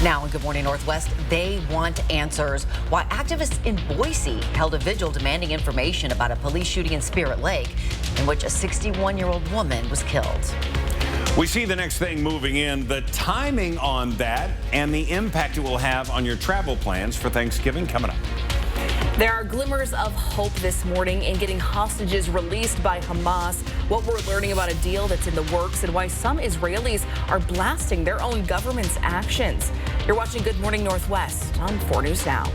Now in Good Morning Northwest, they want answers. Why activists in Boise held a vigil demanding information about a police shooting in Spirit Lake in which a 61-year-old woman was killed. We see the next thing moving in, the timing on that and the impact it will have on your travel plans for Thanksgiving coming up. There are glimmers of hope this morning in getting hostages released by Hamas. What we're learning about a deal that's in the works and why some Israelis are blasting their own government's actions. You're watching Good Morning Northwest on 4 News Now.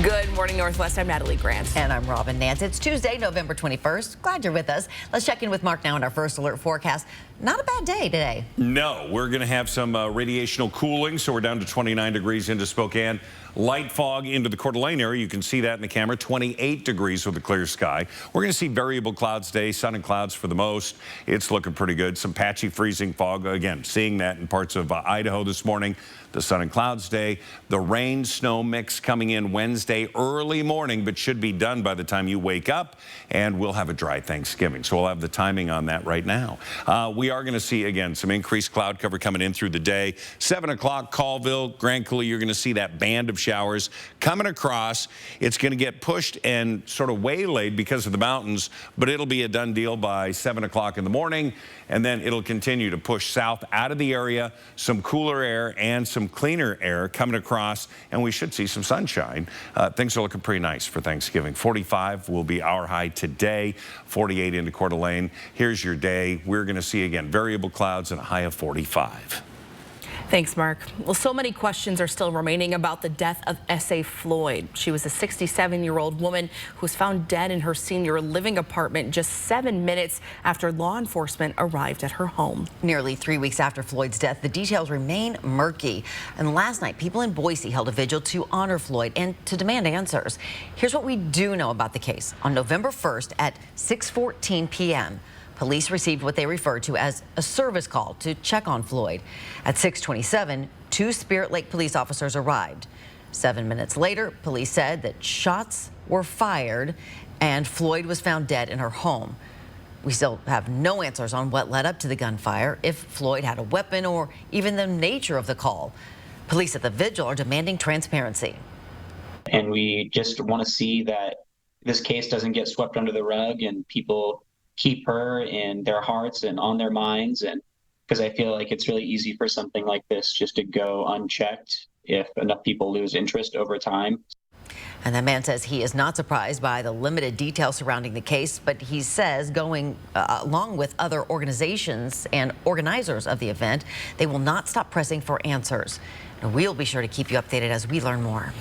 Good morning, Northwest. I'm Natalie Grant. And I'm Robin Nance. It's Tuesday, November 21st. Glad you're with us. Let's check in with Mark now on our first alert forecast. Not a bad day today. No, we're going to have some radiational cooling, so we're down to 29 degrees into Spokane. Light fog into the Coeur d'Alene area. You can see that in the camera. 28 degrees with a clear sky. We're going to see variable clouds today, sun and clouds for the most. It's looking pretty good. Some patchy freezing fog. Again, seeing that in parts of Idaho this morning. The sun and clouds day. The rain snow mix coming in Wednesday early morning, but should be done by the time you wake up. And we'll have a dry Thanksgiving. So we'll have the timing on that right now. We are going to see, again, some increased cloud cover coming in through the day. 7 o'clock, Colville, Grand Coulee, you're going to see that band of showers coming across. It's going to get pushed and sort of waylaid because of the mountains, but it'll be a done deal by 7 o'clock in the morning. And then it'll continue to push south out of the area, some cooler air and some cleaner air coming across, and we should see some sunshine. Things are looking pretty nice for Thanksgiving. 45 will be our high today, 48 into Coeur d'Alene. Here's your day. We're going to see, again, variable clouds and a high of 45. Thanks, Mark. Well, so many questions are still remaining about the death of S.A. Floyd. She was a 67-year-old woman who was found dead in her senior living apartment just 7 minutes after law enforcement arrived at her home. Nearly 3 weeks after Floyd's death, the details remain murky. And last night, people in Boise held a vigil to honor Floyd and to demand answers. Here's what we do know about the case. On November 1st at 6:14 p.m., police received what they referred to as a service call to check on Floyd. At 6:27, 2 Spirit Lake police officers arrived. 7 minutes later, police said that shots were fired and Floyd was found dead in her home. We still have no answers on what led up to the gunfire, if Floyd had a weapon, or even the nature of the call. Police at the vigil are demanding transparency. And we just want to see that this case doesn't get swept under the rug and people keep her in their hearts and on their minds, and because I feel like it's really easy for something like this just to go unchecked if enough people lose interest over time. And that man says he is not surprised by the limited details surrounding the case, but he says going along with other organizations and organizers of the event, they will not stop pressing for answers. And we'll be sure to keep you updated as we learn more.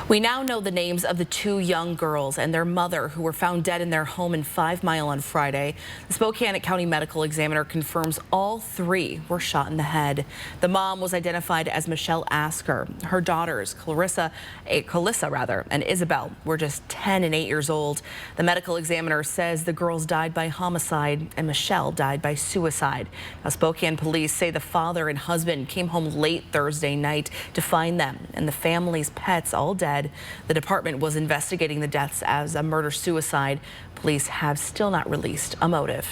We now know the names of the 2 young girls and their mother who were found dead in their home in 5 Mile on Friday. The Spokane County Medical Examiner confirms all 3 were shot in the head. The mom was identified as Michelle Asker. Her daughters, Calissa and Isabel, were just 10 and 8 years old. The medical examiner says the girls died by homicide and Michelle died by suicide. Now, Spokane police say the father and husband came home late Thursday night to find them and the family's pets all dead. The department was investigating the deaths as a murder-suicide. Police have still not released a motive.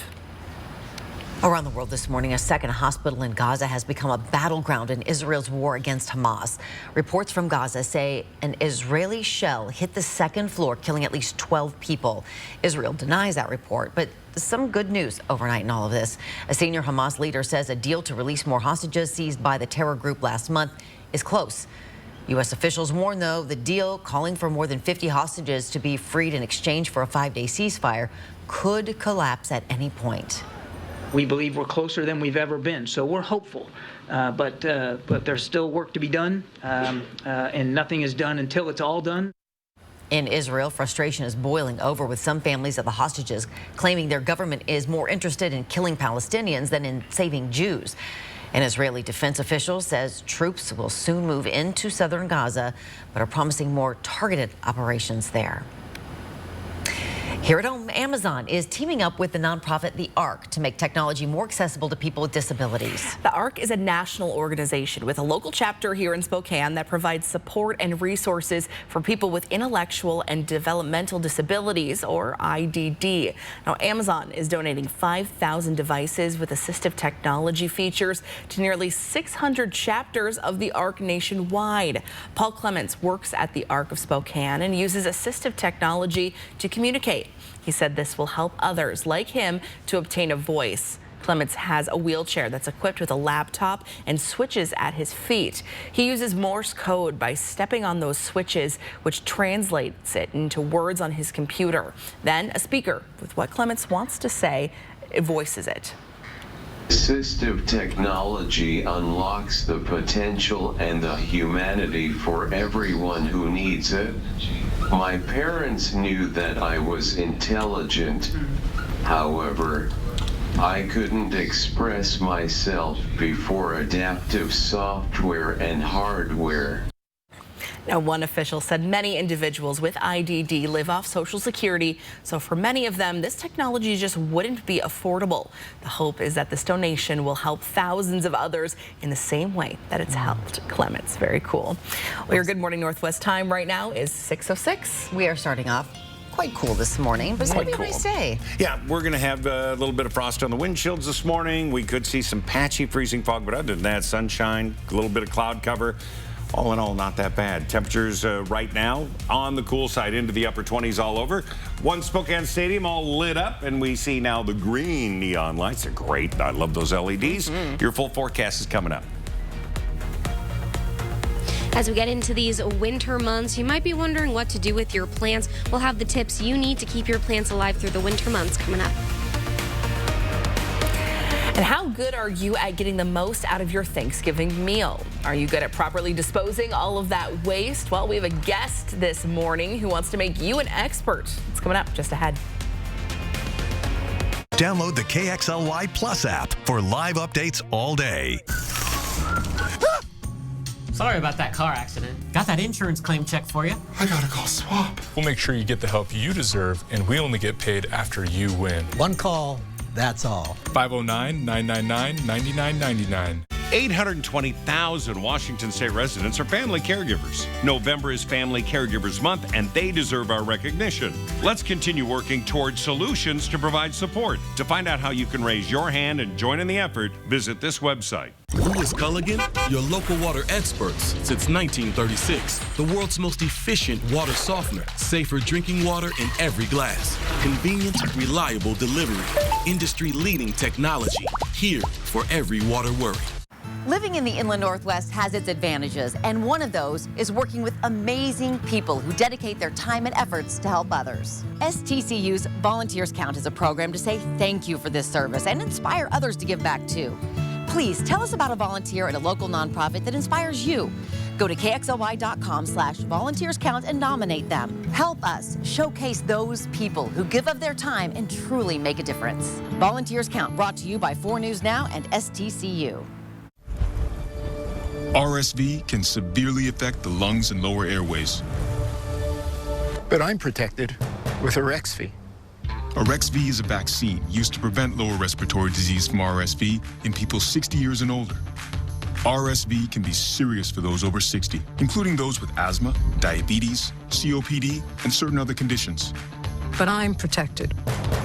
Around the world this morning, a second hospital in Gaza has become a battleground in Israel's war against Hamas. Reports from Gaza say an Israeli shell hit the second floor, killing at least 12 people. Israel denies that report, but some good news overnight in all of this. A senior Hamas leader says a deal to release more hostages seized by the terror group last month is close. U.S. officials warn, though, the deal calling for more than 50 hostages to be freed in exchange for a 5-day ceasefire could collapse at any point. We believe we're closer than we've ever been, so we're hopeful. But there's still work to be done, and nothing is done until it's all done. In Israel, frustration is boiling over with some families of the hostages claiming their government is more interested in killing Palestinians than in saving Jews. An Israeli defense official says troops will soon move into southern Gaza, but are promising more targeted operations there. Here at home, Amazon is teaming up with the nonprofit The Arc to make technology more accessible to people with disabilities. The Arc is a national organization with a local chapter here in Spokane that provides support and resources for people with intellectual and developmental disabilities, or IDD. Now, Amazon is donating 5,000 devices with assistive technology features to nearly 600 chapters of The Arc nationwide. Paul Clements works at The Arc of Spokane and uses assistive technology to communicate. He said this will help others like him to obtain a voice. Clements has a wheelchair that's equipped with a laptop and switches at his feet. He uses Morse code by stepping on those switches, which translates it into words on his computer. Then a speaker with what Clements wants to say voices it. Assistive technology unlocks the potential and the humanity for everyone who needs it. My parents knew that I was intelligent. However, I couldn't express myself before adaptive software and hardware. Now, one official said many individuals with IDD live off Social Security, so for many of them, this technology just wouldn't be affordable. The hope is that this donation will help thousands of others in the same way that it's helped Clements. Very cool. Well, your Good Morning Northwest time right now is 6:06. We are starting off quite cool this morning, but it's going to be a nice day. Yeah, we're going to have a little bit of frost on the windshields this morning. We could see some patchy freezing fog, but other than that, sunshine, a little bit of cloud cover. All in all, not that bad. Temperatures right now on the cool side into the upper 20s all over. One Spokane Stadium all lit up, and we see now the green neon lights. They're great. I love those LEDs. Your full forecast is coming up. As we get into these winter months, you might be wondering what to do with your plants. We'll have the tips you need to keep your plants alive through the winter months coming up. And how good are you at getting the most out of your Thanksgiving meal? Are you good at properly disposing all of that waste? Well, we have a guest this morning who wants to make you an expert. It's coming up just ahead. Download the KXLY Plus app for live updates all day. Sorry about that car accident. Got that insurance claim check for you. I gotta call Swap. We'll make sure you get the help you deserve, and we only get paid after you win. One call, that's all. 509-999-9999. 820,000 Washington State residents are family caregivers. November is Family Caregivers Month, and they deserve our recognition. Let's continue working towards solutions to provide support. To find out how you can raise your hand and join in the effort, visit this website. Lewis Culligan, your local water experts since 1936. The world's most efficient water softener. Safer drinking water in every glass. Convenient, reliable delivery. Industry-leading technology. Here for every water worry. Living in the Inland Northwest has its advantages, and one of those is working with amazing people who dedicate their time and efforts to help others. STCU's Volunteers Count is a program to say thank you for this service and inspire others to give back too. Please tell us about a volunteer at a local nonprofit that inspires you. Go to KXLY.com/volunteerscount and nominate them. Help us showcase those people who give of their time and truly make a difference. Volunteers Count, brought to you by 4 News Now and STCU. RSV can severely affect the lungs and lower airways. But I'm protected with Arexvy. Arexvy is a vaccine used to prevent lower respiratory disease from RSV in people 60 years and older. RSV can be serious for those over 60, including those with asthma, diabetes, COPD, and certain other conditions. But I'm protected.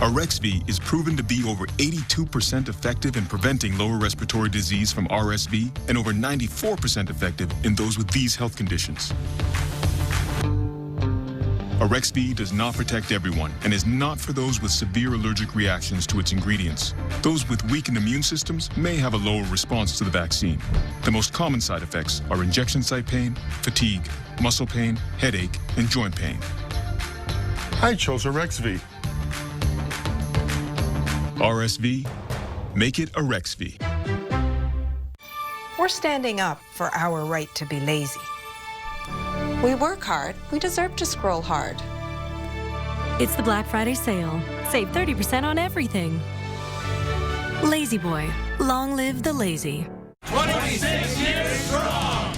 Arexvy is proven to be over 82% effective in preventing lower respiratory disease from RSV and over 94% effective in those with these health conditions. Arexvy does not protect everyone and is not for those with severe allergic reactions to its ingredients. Those with weakened immune systems may have a lower response to the vaccine. The most common side effects are injection site pain, fatigue, muscle pain, headache, and joint pain. I chose Arexvy. RSV, make it Arexvy. We're standing up for our right to be lazy. We work hard, we deserve to scroll hard. It's the Black Friday sale. Save 30% on everything. Lazy Boy, long live the lazy. 26 years strong.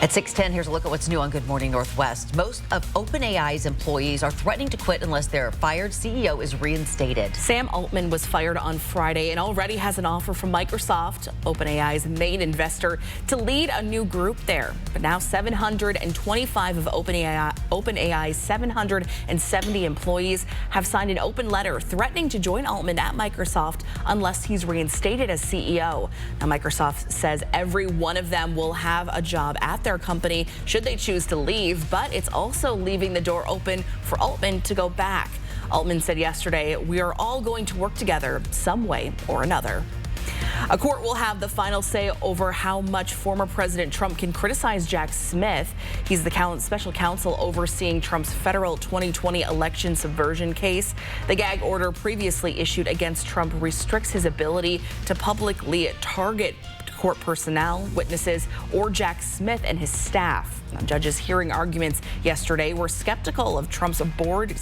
At 6:10, here's a look at what's new on Good Morning Northwest. Most of OpenAI's employees are threatening to quit unless their fired CEO is reinstated. Sam Altman was fired on Friday and already has an offer from Microsoft, OpenAI's main investor, to lead a new group there. But now 725 of OpenAI's 770 employees have signed an open letter threatening to join Altman at Microsoft unless he's reinstated as CEO. Now, Microsoft says every one of them will have a job at their company should they choose to leave, but it's also leaving the door open for Altman to go back. Altman said yesterday, "We are all going to work together some way or another." A court will have the final say over how much former President Trump can criticize Jack Smith. He's the special counsel overseeing Trump's federal 2020 election subversion case. The gag order previously issued against Trump restricts his ability to publicly target court personnel, witnesses, or Jack Smith and his staff. Now, judges hearing arguments yesterday were skeptical of Trump's broad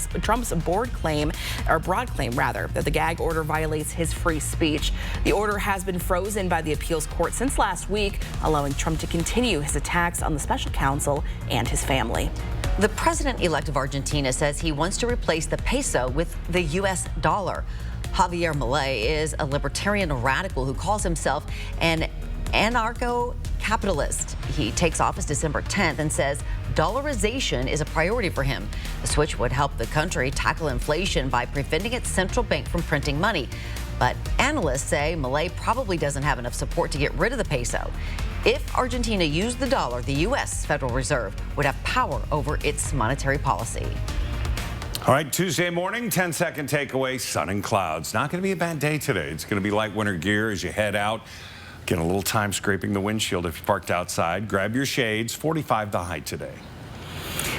claim that the gag order violates his free speech. The order has been frozen by the appeals court since last week, allowing Trump to continue his attacks on the special counsel and his family. The president-elect of Argentina says he wants to replace the peso with the U.S. dollar. Javier Milei is a libertarian radical who calls himself an anarcho-capitalist. He takes office December 10th and says dollarization is a priority for him. The switch would help the country tackle inflation by preventing its central bank from printing money. But analysts say Milei probably doesn't have enough support to get rid of the peso. If Argentina used the dollar, the U.S. Federal Reserve would have power over its monetary policy. All right, Tuesday morning, 10-second takeaway, sun and clouds. Not going to be a bad day today. It's going to be light winter gear as you head out. Get a little time scraping the windshield if you parked outside. Grab your shades. 45 the high today.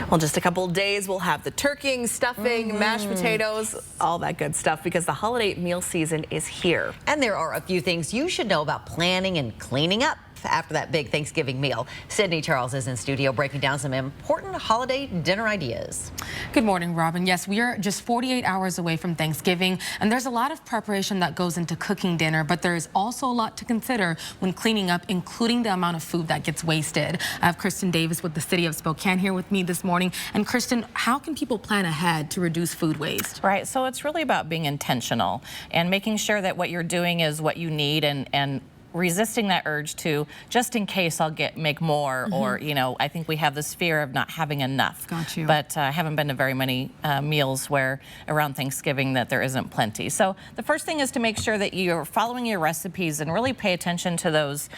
Well, just a couple of days, we'll have the turkey, stuffing, mashed potatoes, all that good stuff because the holiday meal season is here. And there are a few things you should know about planning and cleaning up after that big Thanksgiving meal. Sydney Charles is in studio breaking down some important holiday dinner ideas. Good morning, Robin. Yes, we are just 48 hours away from Thanksgiving, and there's a lot of preparation that goes into cooking dinner, but there is also a lot to consider when cleaning up, including the amount of food that gets wasted. I have Kristen Davis with the City of Spokane here with me this morning. And Kristen, how can people plan ahead to reduce food waste? Right, so it's really about being intentional and making sure that what you're doing is what you need and resisting that urge to, just in case I'll make more, or, you know, I think we have this fear of not having enough. Got you. But I haven't been to very many meals where around Thanksgiving that there isn't plenty. So the first thing is to make sure that you're following your recipes and really pay attention to those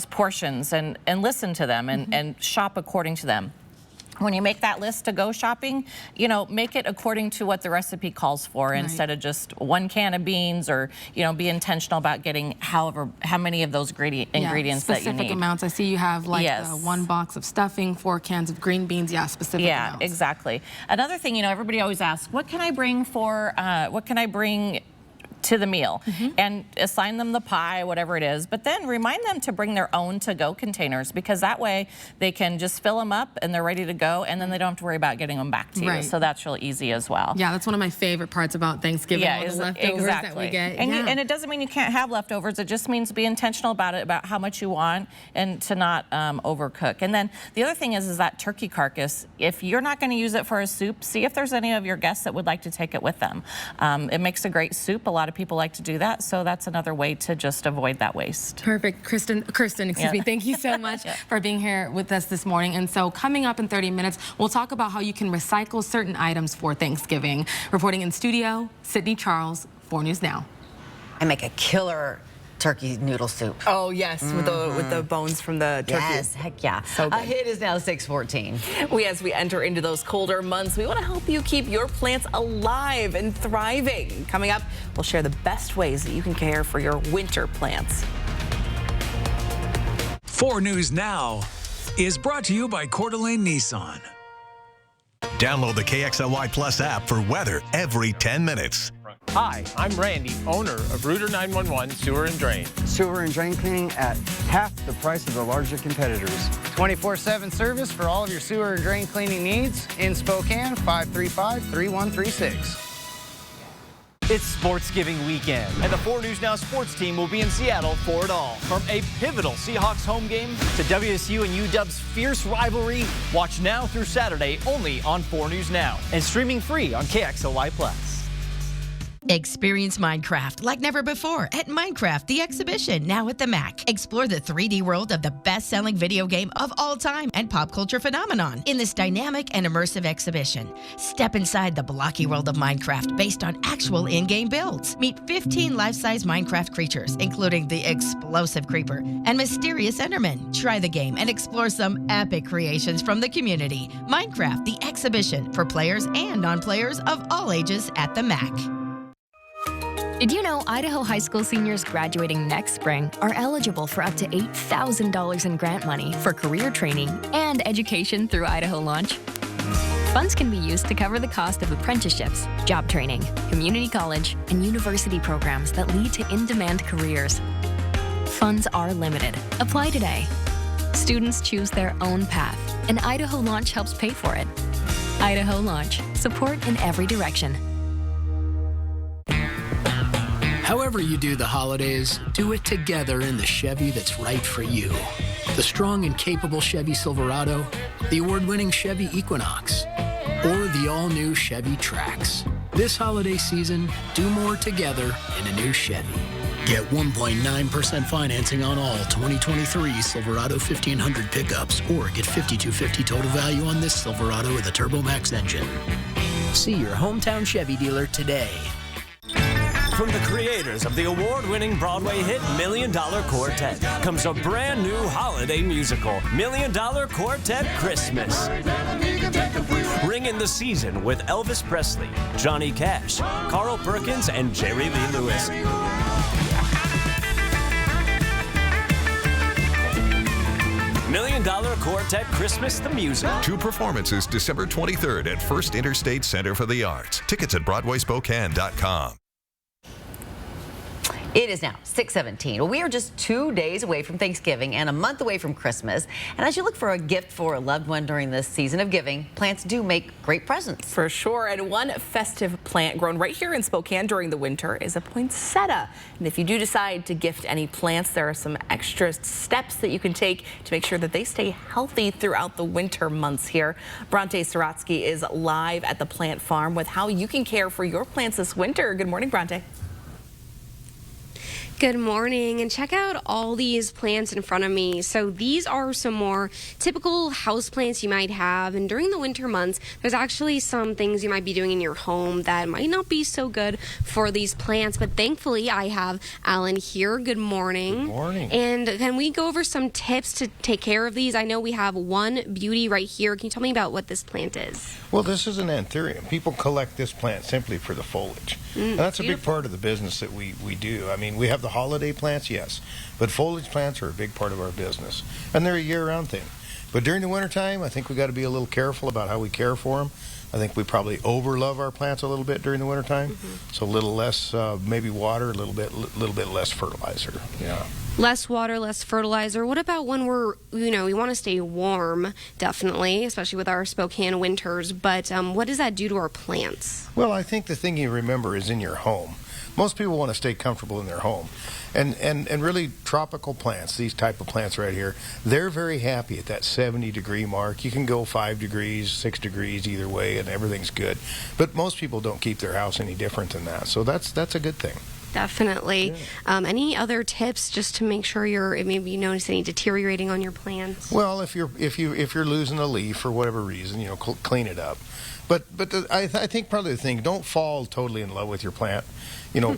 portions and listen to them and shop according to them. When you make that list to go shopping, you know, make it according to what the recipe calls for instead of just one can of beans, or, you know, be intentional about getting how many of those ingredients that you need. Specific amounts. I see you have like 1 box of stuffing, 4 cans of green beans. Yeah, specific amounts. Yeah, exactly. Another thing, you know, everybody always asks, what can I bring to the meal, and assign them the pie, whatever it is, but then remind them to bring their own to-go containers, because that way they can just fill them up and they're ready to go, and then they don't have to worry about getting them back to you. So that's real easy as well. Yeah, that's one of my favorite parts about Thanksgiving, all the leftovers that we get. And it doesn't mean you can't have leftovers. It just means be intentional about it, about how much you want, and to not overcook. And then the other thing is that turkey carcass, if you're not going to use it for a soup, see if there's any of your guests that would like to take it with them. It makes a great soup. A lot of people like to do that, so that's another way to just avoid that waste. Perfect. Kristen, excuse me, thank you so much for being here with us this morning. And so coming up in 30 minutes, we'll talk about how you can recycle certain items for Thanksgiving. Reporting in studio, Sydney Charles, 4 News Now. I make a killer turkey noodle soup. Oh yes, with the bones from the turkey. Yes, heck yeah. So good. It is now 6:14. As we enter into those colder months, we want to help you keep your plants alive and thriving. Coming up, we'll share the best ways that you can care for your winter plants. 4 News Now is brought to you by Coeur d'Alene Nissan. Download the KXLY Plus app for weather every 10 minutes. Hi, I'm Randy, owner of Rooter 911 Sewer and Drain. Sewer and drain cleaning at half the price of the larger competitors. 24/7 service for all of your sewer and drain cleaning needs in Spokane, 535-3136. It's Sports Giving weekend, and the 4 News Now sports team will be in Seattle for it all. From a pivotal Seahawks home game to WSU and UW's fierce rivalry, watch now through Saturday only on 4 News Now and streaming free on KXLY+. Experience Minecraft like never before at Minecraft the Exhibition, now at the MAC. Explore the 3D world of the best-selling video game of all time and pop culture phenomenon in this dynamic and immersive exhibition. Step inside the blocky world of Minecraft based on actual in-game builds. Meet 15 life-size Minecraft creatures, including the explosive creeper and mysterious Enderman. Try the game and explore some epic creations from the community. Minecraft the Exhibition, for players and non-players of all ages at the MAC. Did you know Idaho high school seniors graduating next spring are eligible for up to $8,000 in grant money for career training and education through Idaho Launch? Funds can be used to cover the cost of apprenticeships, job training, community college, and university programs that lead to in-demand careers. Funds are limited. Apply today. Students choose their own path, and Idaho Launch helps pay for it. Idaho Launch. Support in every direction. However you do the holidays, do it together in the Chevy that's right for you. The strong and capable Chevy Silverado, the award-winning Chevy Equinox, or the all-new Chevy Trax. This holiday season, do more together in a new Chevy. Get 1.9% financing on all 2023 Silverado 1500 pickups, or get $5,250 total value on this Silverado with a TurboMax engine. See your hometown Chevy dealer today. From the creators of the award-winning Broadway hit $1 Million Quartet comes a brand new holiday musical, $1 Million Quartet Christmas. Ring in the season with Elvis Presley, Johnny Cash, Carl Perkins, and Jerry Lee Lewis. $1 Million Quartet Christmas the Musical. 2 performances December 23rd at First Interstate Center for the Arts. Tickets at BroadwaySpokane.com. It is now 6:17. Well, we are just 2 days away from Thanksgiving and a month away from Christmas. And as you look for a gift for a loved one during this season of giving, plants do make great presents. For sure. And one festive plant grown right here in Spokane during the winter is a poinsettia. And if you do decide to gift any plants, there are some extra steps that you can take to make sure that they stay healthy throughout the winter months here. Bronte Sorotsky is live at the plant farm with how you can care for your plants this winter. Good morning, Bronte. Good morning, and check out all these plants in front of me. So these are some more typical house plants you might have, and during the winter months there's actually some things you might be doing in your home that might not be so good for these plants, but thankfully I have Alan here. Good morning. Good morning. And can we go over some tips to take care of these? I know we have one beauty right here. Can you tell me about what this plant is? Well, this is an anthurium. People collect this plant simply for the foliage. And that's a big part of the business that we do. I mean, we have the holiday plants, yes, but foliage plants are a big part of our business, and they're a year-round thing. But during the wintertime, I think we got to be a little careful about how we care for them. I think we probably overlove our plants a little bit during the wintertime, so a little less maybe water, a little bit less fertilizer. Yeah. Less water, less fertilizer. What about when we're, we want to stay warm, definitely, especially with our Spokane winters, but what does that do to our plants? Well, I think the thing you remember is in your home. Most people want to stay comfortable in their home. And really tropical plants, these type of plants right here, they're very happy at that 70-degree mark. You can go 5 degrees, 6 degrees either way, and everything's good. But most people don't keep their house any different than that. So that's a good thing. Definitely. Yeah. Any other tips just to make sure maybe you notice any deteriorating on your plants? Well, if you're losing a leaf for whatever reason, clean it up. But I think probably the thing, don't fall totally in love with your plant.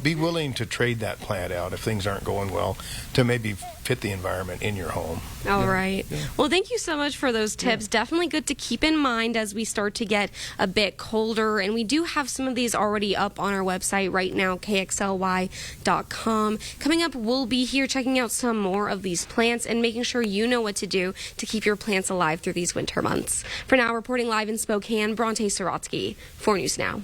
Be willing to trade that plant out if things aren't going well to maybe fit the environment in your home. All right. Yeah. Well, thank you so much for those tips. Yeah. Definitely good to keep in mind as we start to get a bit colder. And we do have some of these already up on our website right now, KXLY.com. Coming up, we'll be here checking out some more of these plants and making sure you know what to do to keep your plants alive through these winter months. For now, reporting live in Spokane, Bronte Sorotsky, 4 News Now.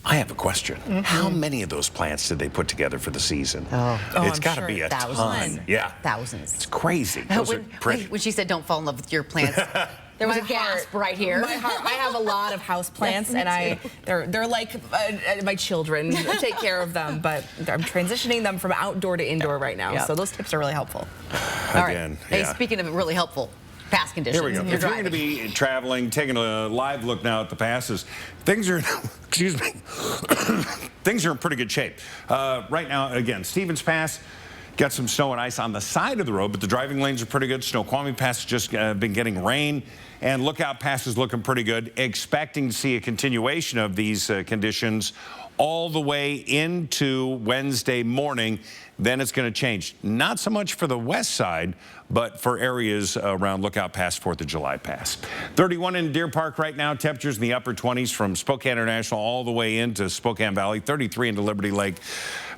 I have a question. How many of those plants did they put together for the season? It's got to be a ton. Yeah. Thousands. It's crazy. Those are pretty. When she said don't fall in love with your plants, There was My a gasp heart. right here. My heart. I have a lot of house plants, and they're like my children. I take care of them, but I'm transitioning them from outdoor to indoor right now. Yep. So those tips are really helpful. All right. Again, Hey, yeah. speaking of really helpful pass conditions. Here we go. If you're going to be traveling, taking a live look now at the passes, things are, excuse me, things are in pretty good shape. Right now, again, Stevens Pass got some snow and ice on the side of the road, but the driving lanes are pretty good. Snoqualmie Pass has just been getting rain, and Lookout Pass is looking pretty good. Expecting to see a continuation of these conditions all the way into Wednesday morning. Then it's going to change. Not so much for the west side, but for areas around Lookout Pass, 4th of July Pass. 31 in Deer Park right now. Temperatures in the upper 20s from Spokane International all the way into Spokane Valley. 33 into Liberty Lake.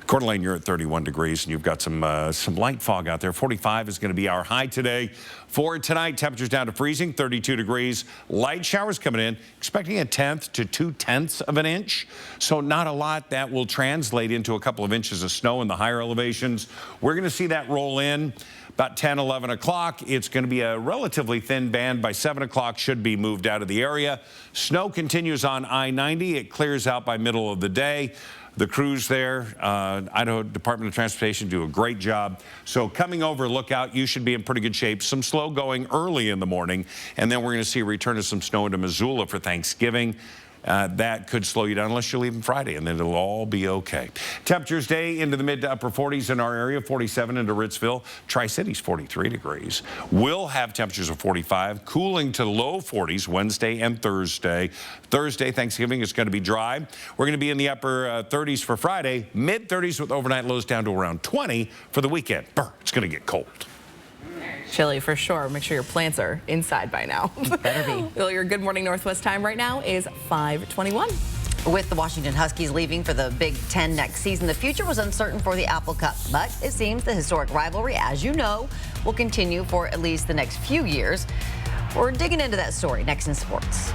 Coeur d'Alene, you're at 31 degrees, and you've got some light fog out there. 45 is going to be our high today. For tonight, temperatures down to freezing, 32 degrees. Light showers coming in, expecting 1/10 to 2/10 of an inch. So not a lot. That will translate into a couple of inches of snow in the higher elevations. We're going to see that roll in about 10, 11 o'clock. It's going to be a relatively thin band. By 7 o'clock, should be moved out of the area. Snow continues on I-90. It clears out by middle of the day. The crews there, Idaho Department of Transportation, do a great job. So coming over Lookout, you should be in pretty good shape. Some slow going early in the morning, and then we're going to see a return of some snow into Missoula for Thanksgiving. That could slow you down unless you're leaving Friday, and then it'll all be okay. Temperatures day into the mid to upper 40s in our area, 47 into Ritzville. Tri-Cities, 43 degrees. We'll have temperatures of 45, cooling to low 40s Wednesday and Thursday. Thursday, Thanksgiving, is going to be dry. We're going to be in the upper 30s for Friday, mid 30s with overnight lows down to around 20 for the weekend. It's going to get cold. Chilly for sure. Make sure your plants are inside by now. Better be. Well, your Good Morning Northwest time right now is 5:21. With the Washington Huskies leaving for the Big Ten next season, the future was uncertain for the Apple Cup. But it seems the historic rivalry, as you know, will continue for at least the next few years. We're digging into that story next in sports.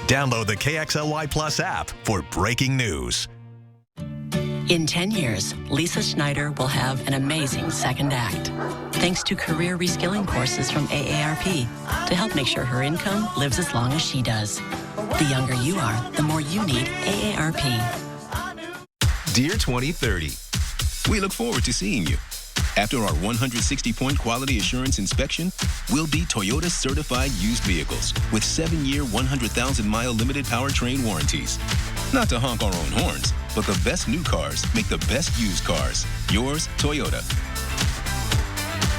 Download the KXLY Plus app for breaking news. In 10 years, Lisa Schneider will have an amazing second act, thanks to career reskilling courses from AARP to help make sure her income lives as long as she does. The younger you are, the more you need AARP. Dear 2030, we look forward to seeing you. After our 160-point quality assurance inspection, we'll be Toyota certified used vehicles with 7-year, 100,000-mile limited powertrain warranties. Not to honk our own horns, but the best new cars make the best used cars. Yours, Toyota.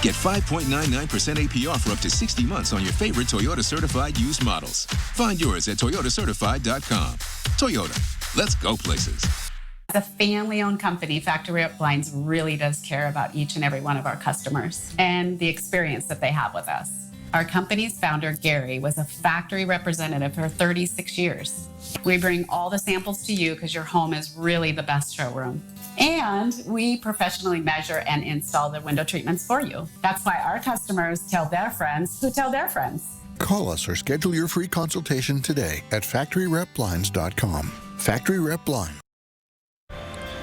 Get 5.99% APR for up to 60 months on your favorite Toyota certified used models. Find yours at toyotacertified.com. Toyota, let's go places. As a family-owned company, Factory Rep Blinds really does care about each and every one of our customers and the experience that they have with us. Our company's founder, Gary, was a factory representative for 36 years. We bring all the samples to you because your home is really the best showroom. And we professionally measure and install the window treatments for you. That's why our customers tell their friends who tell their friends. Call us or schedule your free consultation today at FactoryRepBlinds.com. Factory Rep Blind.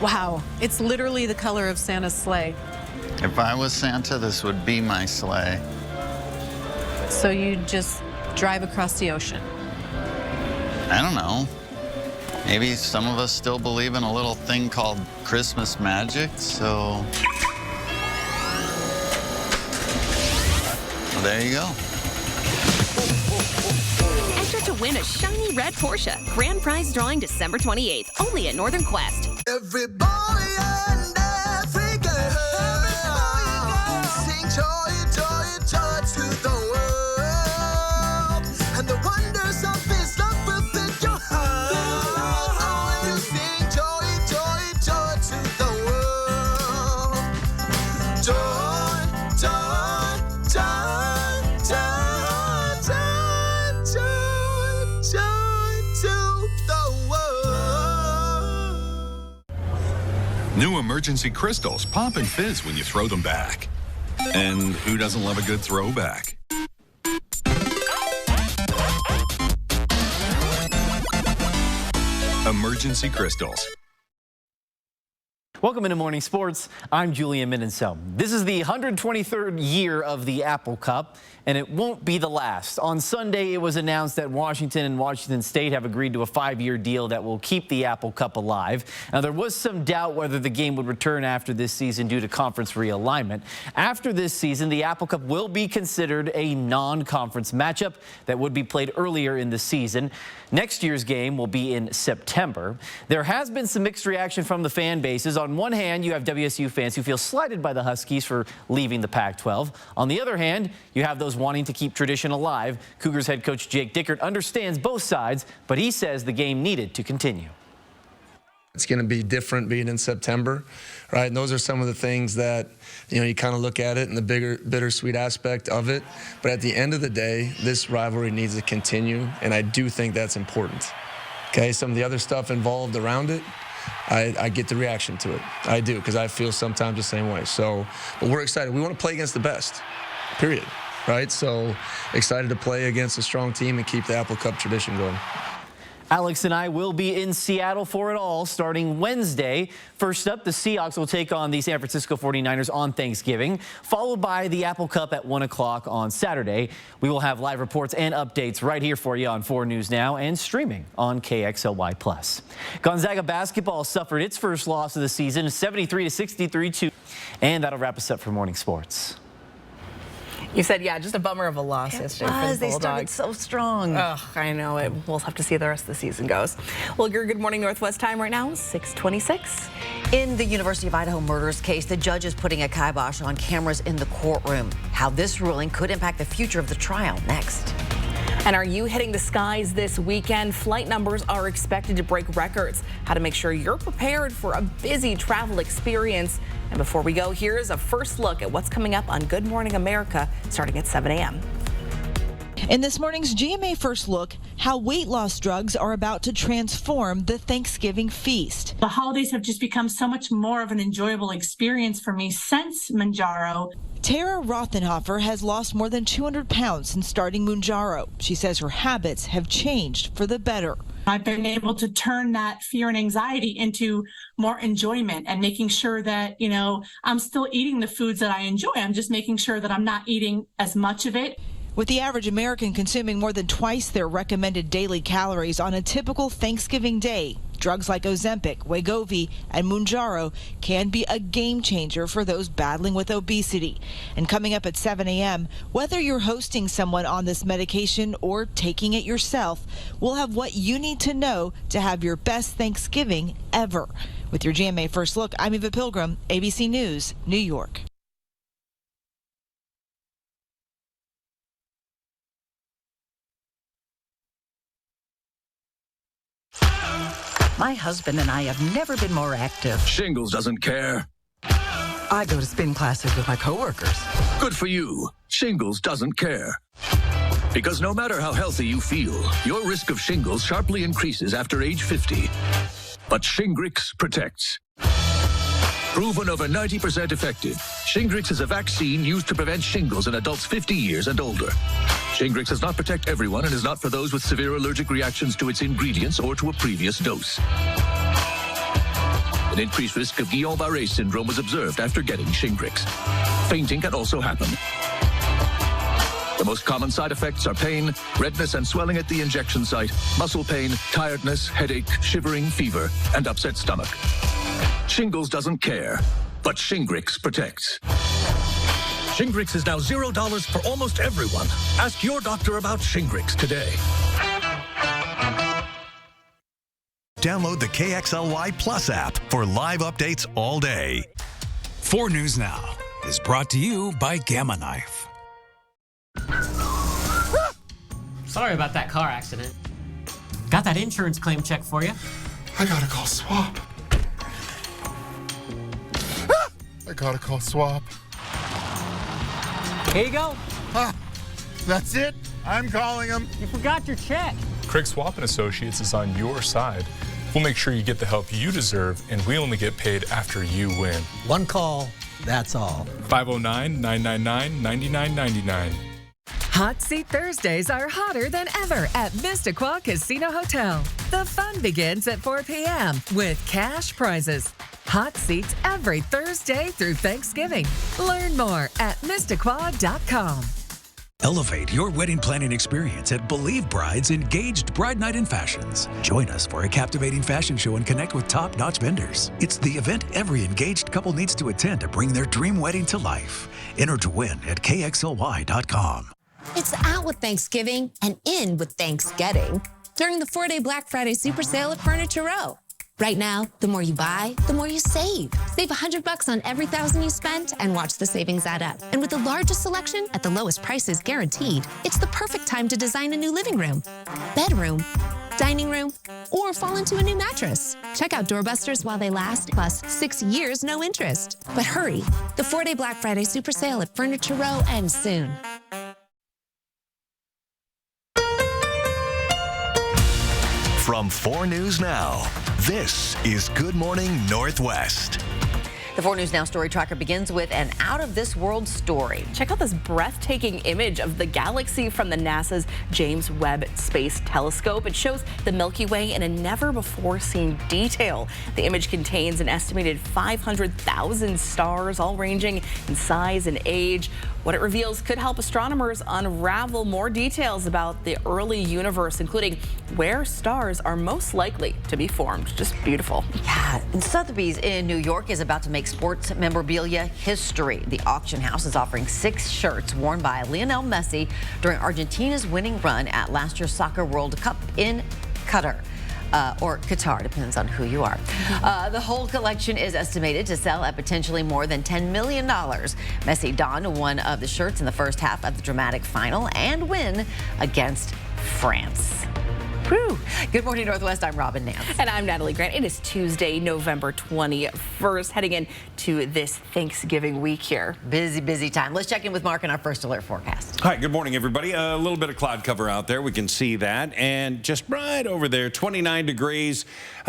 Wow, it's literally the color of Santa's sleigh. If I was Santa, this would be my sleigh. So you just drive across the ocean? I don't know. Maybe some of us still believe in a little thing called Christmas magic, so... Well, there you go. Enter to win a shiny red Porsche. Grand prize drawing December 28th, only at Northern Quest. Every boy and every girl, sing joy, joy, joy to the world. And the wonders of His love will fill your heart. Oh, and you sing joy, joy, joy to the world. Joy, joy, joy, joy, joy, joy, joy to the world. New Emergency Crystals pop and fizz when you throw them back. And who doesn't love a good throwback? Emergency Crystals. Welcome into Morning Sports. I'm Julian Minenso. This is the 123rd year of the Apple Cup, and it won't be the last. On Sunday, it was announced that Washington and Washington State have agreed to a 5-year deal that will keep the Apple Cup alive. Now, there was some doubt whether the game would return after this season due to conference realignment. After this season, the Apple Cup will be considered a non-conference matchup that would be played earlier in the season. Next year's game will be in September. There has been some mixed reaction from the fan bases. On one hand, you have WSU fans who feel slighted by the Huskies for leaving the Pac-12. On the other hand, you have those wanting to keep tradition alive. Cougars head coach Jake Dickert understands both sides, but he says the game needed to continue. It's going to be different being in September, right? And those are some of the things that, you kind of look at it and the bittersweet aspect of it. But at the end of the day, this rivalry needs to continue, and I do think that's important. Okay, some of the other stuff involved around it, I get the reaction to it. I do, because I feel sometimes the same way. So, but we're excited. We want to play against the best, period, right? So excited to play against a strong team and keep the Apple Cup tradition going. Alex and I will be in Seattle for it all starting Wednesday. First up, the Seahawks will take on the San Francisco 49ers on Thanksgiving, followed by the Apple Cup at 1 o'clock on Saturday. We will have live reports and updates right here for you on 4 News Now and streaming on KXLY+. Gonzaga basketball suffered its first loss of the season, 73-63. And that'll wrap us up for Morning Sports. You said, yeah, just a bummer of a loss yesterday for the They started Bulldogs. so strong. Ugh, I know it. We'll have to see how the rest of the season goes. Well, your Good Morning Northwest time right now is 6:26. In the University of Idaho murders case, the judge is putting a kibosh on cameras in the courtroom. How this ruling could impact the future of the trial next. And are you hitting the skies this weekend? Flight numbers are expected to break records. How to make sure you're prepared for a busy travel experience. And before we go, here's a first look at what's coming up on Good Morning America starting at 7 a.m. In this morning's GMA First Look, how weight loss drugs are about to transform the Thanksgiving feast. The holidays have just become so much more of an enjoyable experience for me since Mounjaro. Tara Rothenhofer has lost more than 200 pounds since starting Mounjaro. She says her habits have changed for the better. I've been able to turn that fear and anxiety into more enjoyment and making sure that, I'm still eating the foods that I enjoy. I'm just making sure that I'm not eating as much of it. With the average American consuming more than twice their recommended daily calories on a typical Thanksgiving day, drugs like Ozempic, Wegovy, and Mounjaro can be a game changer for those battling with obesity. And coming up at 7 a.m., whether you're hosting someone on this medication or taking it yourself, we'll have what you need to know to have your best Thanksgiving ever. With your GMA First Look, I'm Eva Pilgrim, ABC News, New York. My husband and I have never been more active. Shingles doesn't care. I go to spin classes with my coworkers. Good for you. Shingles doesn't care. Because no matter how healthy you feel, your risk of shingles sharply increases after age 50. But Shingrix protects. Proven over 90% effective, Shingrix is a vaccine used to prevent shingles in adults 50 years and older. Shingrix does not protect everyone and is not for those with severe allergic reactions to its ingredients or to a previous dose. An increased risk of Guillain-Barré syndrome was observed after getting Shingrix. Fainting can also happen. The most common side effects are pain, redness and swelling at the injection site, muscle pain, tiredness, headache, shivering, fever, and upset stomach. Shingles doesn't care, but Shingrix protects. Shingrix is now $0 for almost everyone. Ask your doctor about Shingrix today. Download the KXLY Plus app for live updates all day. 4 News Now is brought to you by Gamma Knife. Sorry about that car accident. Got that insurance claim check for you. I gotta call Swap. I gotta call Swap. Here you go. That's it? I'm calling him. You forgot your check. Craig Swap & Associates is on your side. We'll make sure you get the help you deserve, and we only get paid after you win. One call, that's all. 509-999-9999. Hot Seat Thursdays are hotter than ever at Mistaqua Casino Hotel. The fun begins at 4 p.m. with cash prizes. Hot seats every Thursday through Thanksgiving. Learn more at Mistaqua.com. Elevate your wedding planning experience at Believe Bride's Engaged Bride Night in Fashions. Join us for a captivating fashion show and connect with top-notch vendors. It's the event every engaged couple needs to attend to bring their dream wedding to life. Enter to win at KXLY.com. It's out with Thanksgiving and in with Thanksgetting during the 4-day Black Friday super sale at Furniture Row. Right now, the more you buy, the more you save. Save $100 on every $1,000 you spend and watch the savings add up. And with the largest selection at the lowest prices guaranteed, it's the perfect time to design a new living room, bedroom, dining room, or fall into a new mattress. Check out doorbusters while they last, plus 6 years, no interest. But hurry, the 4-day Black Friday super sale at Furniture Row ends soon. From 4 News Now, this is Good Morning Northwest. The 4 News Now story tracker begins with an out-of-this-world story. Check out this breathtaking image of the galaxy from the NASA's James Webb Space Telescope. It shows the Milky Way in a never-before-seen detail. The image contains an estimated 500,000 stars, all ranging in size and age. What it reveals could help astronomers unravel more details about the early universe, including where stars are most likely to be formed. Just beautiful. Yeah, and Sotheby's in New York is about to make sports memorabilia history. The auction house is offering 6 shirts worn by Lionel Messi during Argentina's winning run at last year's Soccer World Cup in Qatar. Or Qatar, depends on who you are. The whole collection is estimated to sell at potentially more than $10 million. Messi donned one of the shirts in the first half of the dramatic final and win against France. Whew. Good morning, Northwest. I'm Robin Nance. And I'm Natalie Grant. It is Tuesday, November 21st, heading into this Thanksgiving week here. Busy, busy time. Let's check in with Mark in our first alert forecast. Hi, good morning, everybody. A little bit of cloud cover out there. We can see that. And just right over there, 29 degrees.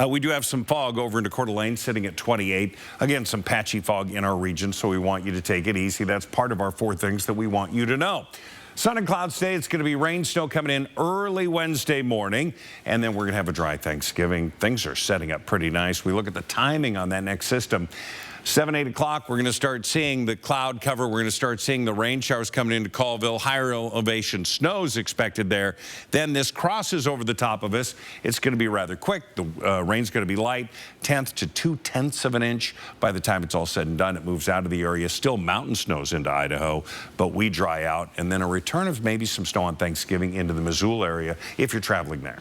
We do have some fog over into Coeur d'Alene, sitting at 28. Again, some patchy fog in our region, so we want you to take it easy. That's part of our 4 things that we want you to know. Sun and clouds today. It's going to be rain, snow coming in early Wednesday morning, and then we're going to have a dry Thanksgiving. Things are setting up pretty nice. We look at the timing on that next system. 7, 8 o'clock, we're going to start seeing the cloud cover. We're going to start seeing the rain showers coming into Colville. Higher elevation snow is expected there. Then this crosses over the top of us. It's going to be rather quick. The rain's going to be light, 1/10 to 2/10 of an inch. By the time it's all said and done, it moves out of the area. Still mountain snows into Idaho, but we dry out. And then a return of maybe some snow on Thanksgiving into the Missoula area if you're traveling there.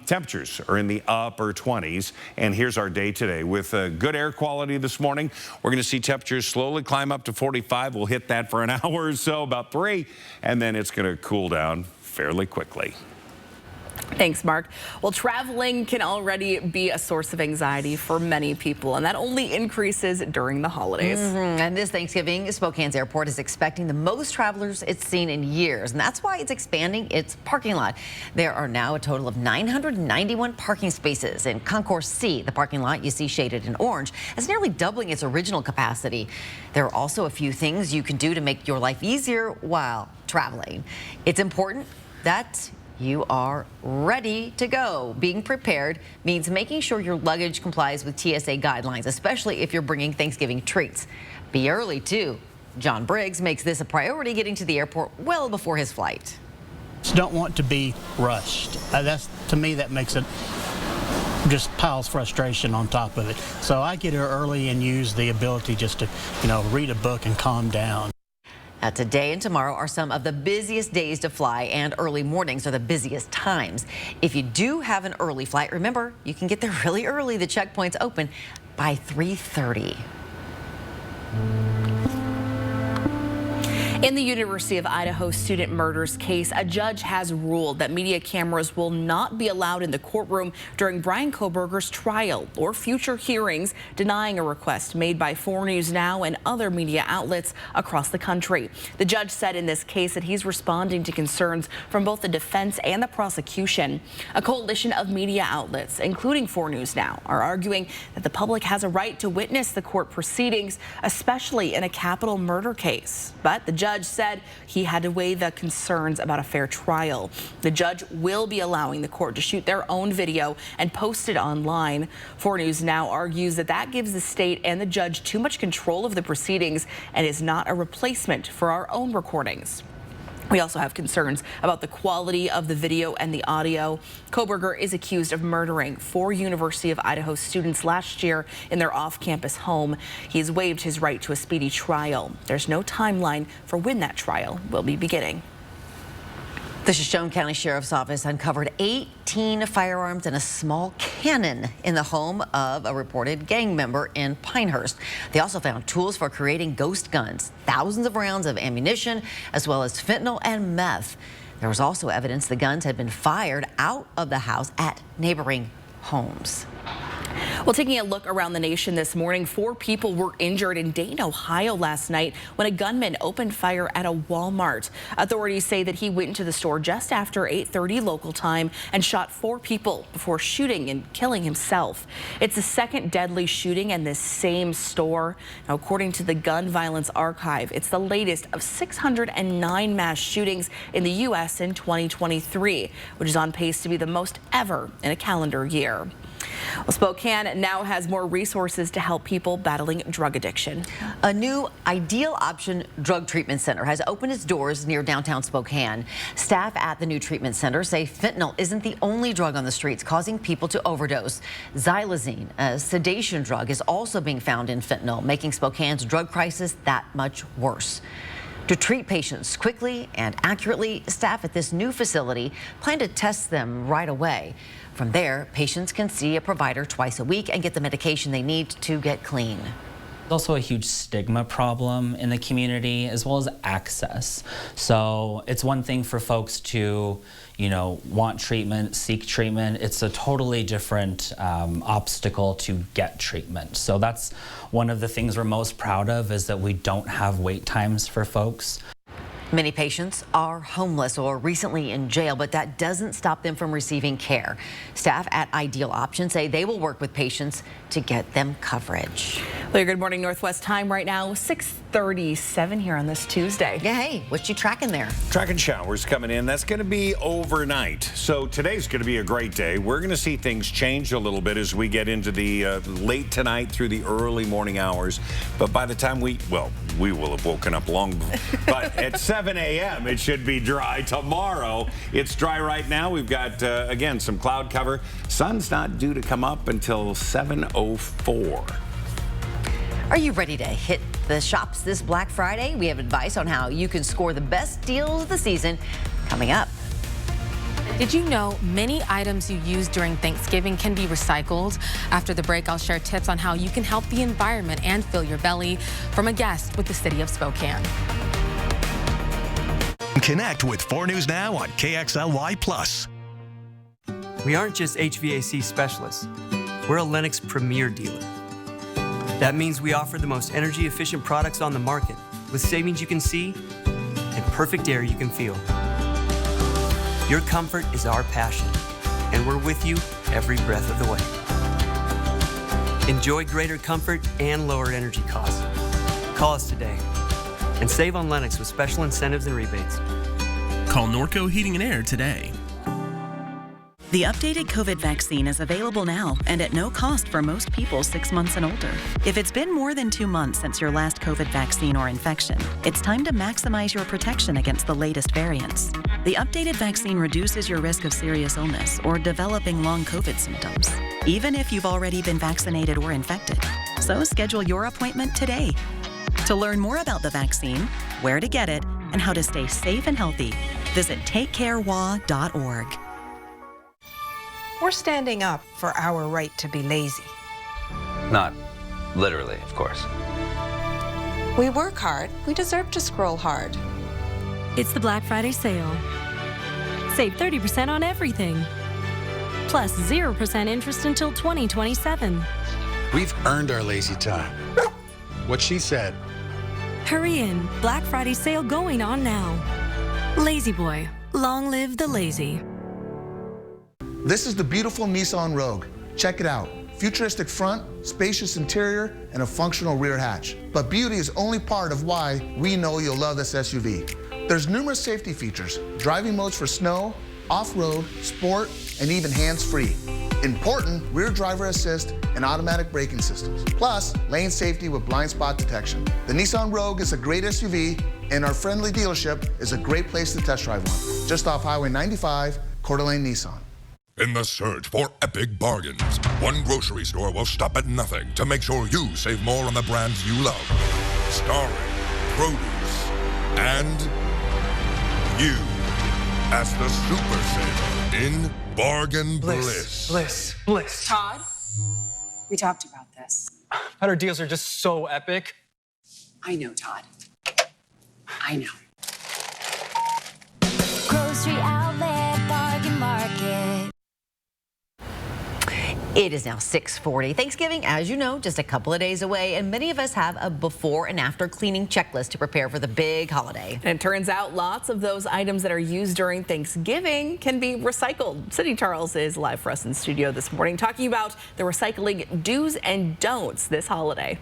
Temperatures are in the upper 20s. And here's our day today with good air quality this morning. We're going to see temperatures slowly climb up to 45. We'll hit that for an hour or so, about 3, and then it's going to cool down fairly quickly. Thanks, Mark. Well, traveling can already be a source of anxiety for many people, and that only increases during the holidays. And this Thanksgiving, Spokane's airport is expecting the most travelers it's seen in years, and that's why it's expanding its parking lot. There are now a total of 991 parking spaces in Concourse C. The parking lot you see shaded in orange is nearly doubling its original capacity. There are also a few things you can do to make your life easier while traveling. It's important that you are ready to go. Being prepared means making sure your luggage complies with TSA guidelines, especially if you're bringing Thanksgiving treats. Be early, too. John Briggs makes this a priority, getting to the airport well before his flight. Just don't want to be rushed. To me, that makes it just piles frustration on top of it. So I get here early and use the ability just to, read a book and calm down. Today and tomorrow are some of the busiest days to fly, and early mornings are the busiest times. If you do have an early flight, remember, you can get there really early. The checkpoints open by 3:30. In the University of Idaho student murders case, a judge has ruled that media cameras will not be allowed in the courtroom during Brian Kohberger's trial or future hearings, denying a request made by 4 News Now and other media outlets across the country. The judge said in this case that he's responding to concerns from both the defense and the prosecution. A coalition of media outlets, including 4 News Now, are arguing that the public has a right to witness the court proceedings, especially in a capital murder case. But the judge judge said he had to weigh the concerns about a fair trial. The judge will be allowing the court to shoot their own video and post it online. 4 News Now argues that that gives the state and the judge too much control of the proceedings and is not a replacement for our own recordings. We also have concerns about the quality of the video and the audio. Kohberger is accused of murdering 4 University of Idaho students last year in their off-campus home. He has waived his right to a speedy trial. There's no timeline for when that trial will be beginning. The Shoshone County Sheriff's Office uncovered 18 firearms and a small cannon in the home of a reported gang member in Pinehurst. They also found tools for creating ghost guns, thousands of rounds of ammunition, as well as fentanyl and meth. There was also evidence the guns had been fired out of the house at neighboring homes. Well, taking a look around the nation this morning, 4 people were injured in Dayton, Ohio last night when a gunman opened fire at a Walmart. Authorities say that he went into the store just after 8:30 local time and shot 4 people before shooting and killing himself. It's the second deadly shooting in this same store. Now, according to the Gun Violence Archive, it's the latest of 609 mass shootings in the U.S. in 2023, which is on pace to be the most ever in a calendar year. Well, Spokane now has more resources to help people battling drug addiction. A new Ideal Option Drug Treatment Center has opened its doors near downtown Spokane. Staff at the new treatment center say fentanyl isn't the only drug on the streets causing people to overdose. Xylazine, a sedation drug, is also being found in fentanyl, making Spokane's drug crisis that much worse. To treat patients quickly and accurately, staff at this new facility plan to test them right away. From there, patients can see a provider twice a week and get the medication they need to get clean. There's also a huge stigma problem in the community, as well as access. So it's one thing for folks to, want treatment, seek treatment. It's a totally different obstacle to get treatment. So that's one of the things we're most proud of, is that we don't have wait times for folks. Many patients are homeless or recently in jail, but that doesn't stop them from receiving care. Staff at Ideal Option say they will work with patients to get them coverage. Well, your Good Morning Northwest time right now, 6:37 here on this Tuesday. Yeah, hey, what you tracking there? Tracking showers coming in. That's going to be overnight. So today's going to be a great day. We're going to see things change a little bit as we get into the late tonight through the early morning hours. But by the time we will have woken up long before. But at 7 a.m. it should be dry. Tomorrow it's dry right now. We've got, again, some cloud cover. Sun's not due to come up until 7:04. Are you ready to hit the shops this Black Friday? We have advice on how you can score the best deals of the season coming up. Did you know many items you use during Thanksgiving can be recycled? After the break, I'll share tips on how you can help the environment and fill your belly from a guest with the City of Spokane. Connect with 4 News Now on KXLY+. We aren't just HVAC specialists. We're a Lennox Premier dealer. That means we offer the most energy-efficient products on the market, with savings you can see and perfect air you can feel. Your comfort is our passion, and we're with you every breath of the way. Enjoy greater comfort and lower energy costs. Call us today and save on Lennox with special incentives and rebates. Call Norco Heating and Air today. The updated COVID vaccine is available now and at no cost for most people 6 months and older. If it's been more than 2 months since your last COVID vaccine or infection, it's time to maximize your protection against the latest variants. The updated vaccine reduces your risk of serious illness or developing long COVID symptoms, even if you've already been vaccinated or infected. So schedule your appointment today. To learn more about the vaccine, where to get it, and how to stay safe and healthy, visit takecarewa.org. We're standing up for our right to be lazy. Not literally, of course. We work hard. We deserve to scroll hard. It's the Black Friday sale. Save 30% on everything. Plus 0% interest until 2027. We've earned our lazy time. What she said. Hurry in. Black Friday sale going on now. Lazy Boy. Long live the lazy. This is the beautiful Nissan Rogue. Check it out. Futuristic front, spacious interior, and a functional rear hatch. But beauty is only part of why we know you'll love this SUV. There's numerous safety features, driving modes for snow, off-road, sport, and even hands-free. Important rear driver assist and automatic braking systems. Plus, lane safety with blind spot detection. The Nissan Rogue is a great SUV, and our friendly dealership is a great place to test drive one. Just off Highway 95, Coeur d'Alene Nissan. In the search for epic bargains, one grocery store will stop at nothing to make sure you save more on the brands you love. Starring produce and you. As the super sale in Bargain Bliss. Bliss. Todd, we talked about this. But our deals are just so epic. I know, Todd. I know. Grocery outlet, bargain market. It is now 6:40. Thanksgiving, as you know, just a couple of days away, and many of us have a before and after cleaning checklist to prepare for the big holiday. And it turns out lots of those items that are used during Thanksgiving can be recycled. Sydney Charles is live for us in studio this morning talking about the recycling do's and don'ts this holiday.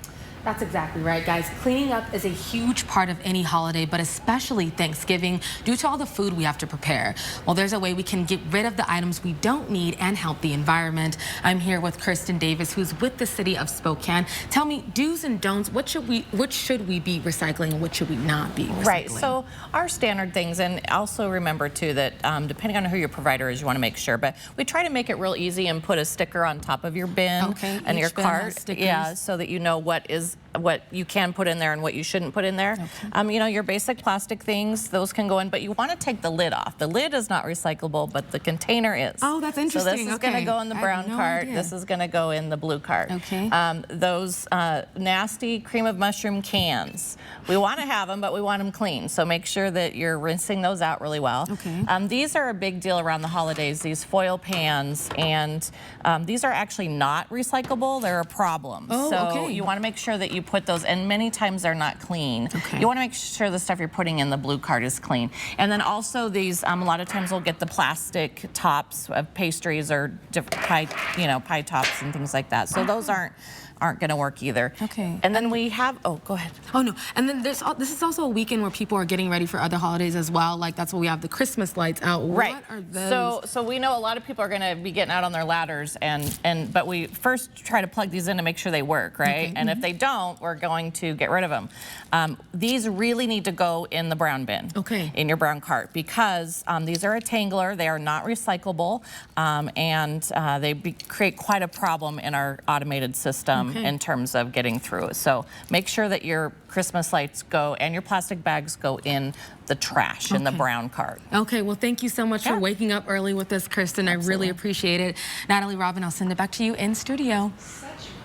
That's exactly right, guys. Cleaning up is a huge part of any holiday, but especially Thanksgiving, due to all the food we have to prepare. Well, there's a way we can get rid of the items we don't need and help the environment. I'm here with Kirsten Davis, who's with the city of Spokane. Tell me, do's and don'ts, what should we be recycling and what should we not be recycling? Right, so our standard things, and also remember too that depending on who your provider is, you want to make sure, but we try to make it real easy and put a sticker on top of your bin and your cart. Yeah, so that you know what you can put in there and what you shouldn't put in there. Okay. You know, your basic plastic things, those can go in, but you want to take the lid off. The lid is not recyclable, but the container is. Oh, that's interesting. So this is going to go in the brown cart. This is going to go in the blue cart. Okay. Those nasty cream of mushroom cans, we want to have them, but we want them clean. So make sure that you're rinsing those out really well. Okay. These are a big deal around the holidays, these foil pans, and these are actually not recyclable. They're a problem. Oh, so you want to make sure that you put those, and many times they're not clean. Okay. You want to make sure the stuff you're putting in the blue cart is clean. And then also these, a lot of times we'll get the plastic tops of pastries or pie tops and things like that. So those aren't going to work either. Okay. And then we have, go ahead. Oh no, and then this is also a weekend where people are getting ready for other holidays as well. Like that's what we have the Christmas lights out. Right. What are those? So we know a lot of people are going to be getting out on their ladders, but we first try to plug these in to make sure they work, right? Okay. And if they don't, we're going to get rid of them. These really need to go in the brown bin. Okay. In your brown cart, because these are a tangler. They are not recyclable, and they create quite a problem in our automated system. In terms of getting through. So make sure that your Christmas lights go and your plastic bags go in the trash in the brown cart. Okay, well, thank you so much for waking up early with us, Kirsten. Absolutely. I really appreciate it. Natalie, Robin, I'll send it back to you in studio.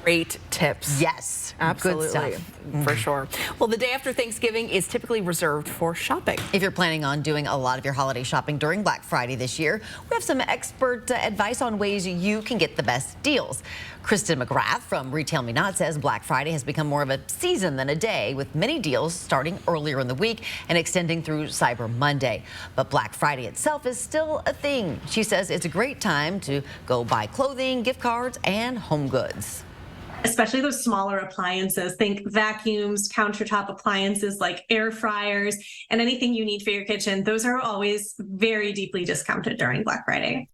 Great tips. Yes, absolutely. Good stuff. For sure. Well, the day after Thanksgiving is typically reserved for shopping. If you're planning on doing a lot of your holiday shopping during Black Friday this year, we have some expert advice on ways you can get the best deals. Kristen McGrath from Retail Me Not says Black Friday has become more of a season than a day, with many deals starting earlier in the week and extending through Cyber Monday. But Black Friday itself is still a thing. She says it's a great time to go buy clothing, gift cards, and home goods. Especially those smaller appliances. Think vacuums, countertop appliances like air fryers, and anything you need for your kitchen. Those are always very deeply discounted during Black Friday.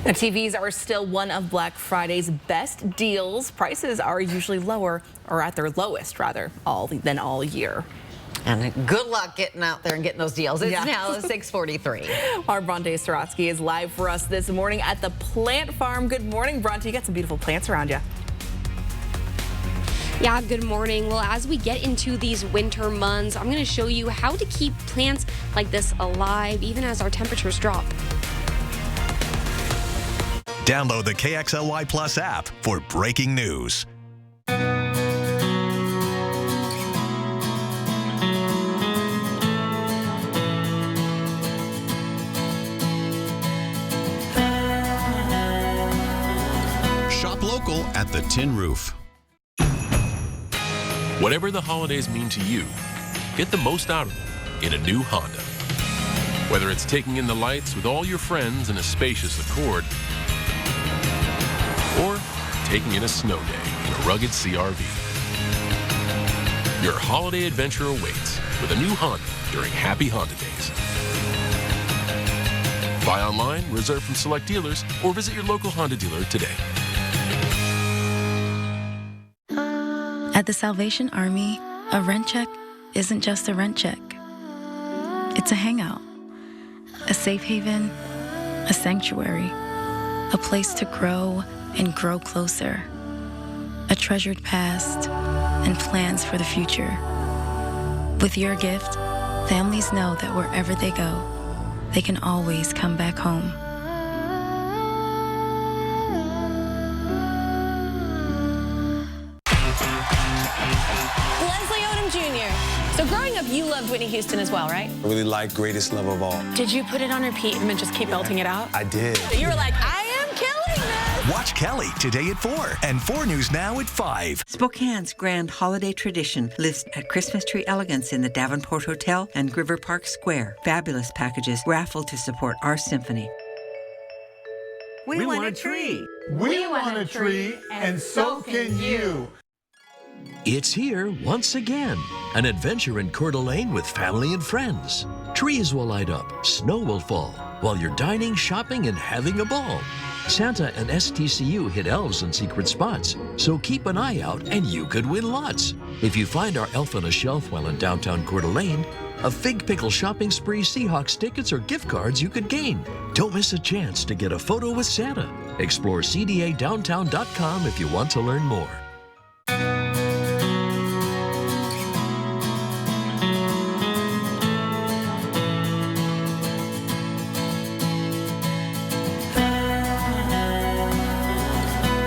Now, TVs are still one of Black Friday's best deals. Prices are usually lower, or at their lowest, rather, than all year. And good luck getting out there and getting those deals. It's now 6:43. Our Bronte Sorotsky is live for us this morning at the Plant Farm. Good morning, Bronte. You got some beautiful plants around you. Yeah, good morning. Well, as we get into these winter months, I'm going to show you how to keep plants like this alive, even as our temperatures drop. Download the KXLY Plus app for breaking news. Shop local at the Tin Roof. Whatever the holidays mean to you, get the most out of them in a new Honda. Whether it's taking in the lights with all your friends in a spacious Accord, or taking in a snow day in a rugged CR-V. Your holiday adventure awaits with a new Honda during Happy Honda Days. Buy online, reserve from select dealers, or visit your local Honda dealer today. At the Salvation Army, a rent check isn't just a rent check. It's a hangout, a safe haven, a sanctuary, a place to grow and grow closer, a treasured past and plans for the future. With your gift, families know that wherever they go, they can always come back home. Leslie Odom Jr. So growing up, you loved Whitney Houston as well, right? I really like Greatest Love of All. Did you put it on repeat and then just keep belting it out? I did. So you were like, I am killing this. Watch Kelly today at 4 and 4 News Now at 5. Spokane's grand holiday tradition lives at Christmas Tree Elegance in the Davenport Hotel and River Park Square. Fabulous packages raffled to support our symphony. We want a tree. We want a tree, and so can you. It's here once again. An adventure in Coeur d'Alene with family and friends. Trees will light up, snow will fall, while you're dining, shopping, and having a ball. Santa and STCU hit elves in secret spots, so keep an eye out and you could win lots. If you find our elf on a shelf while in downtown Coeur d'Alene, a Fig Pickle shopping spree, Seahawks tickets, or gift cards you could gain. Don't miss a chance to get a photo with Santa. Explore cdadowntown.com if you want to learn more.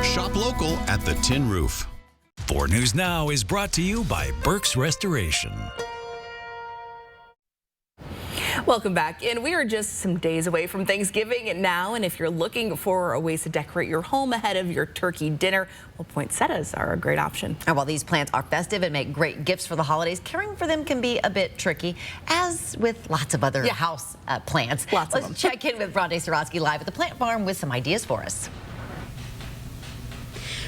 Shop local at the Tin Roof. 4 News Now is brought to you by Burke's Restoration. Welcome back. And we are just some days away from Thanksgiving now. And if you're looking for ways to decorate your home ahead of your turkey dinner, well, poinsettias are a great option. And while these plants are festive and make great gifts for the holidays, caring for them can be a bit tricky, as with lots of other house plants. Let's check in with Bronte Sorotsky live at the plant farm with some ideas for us.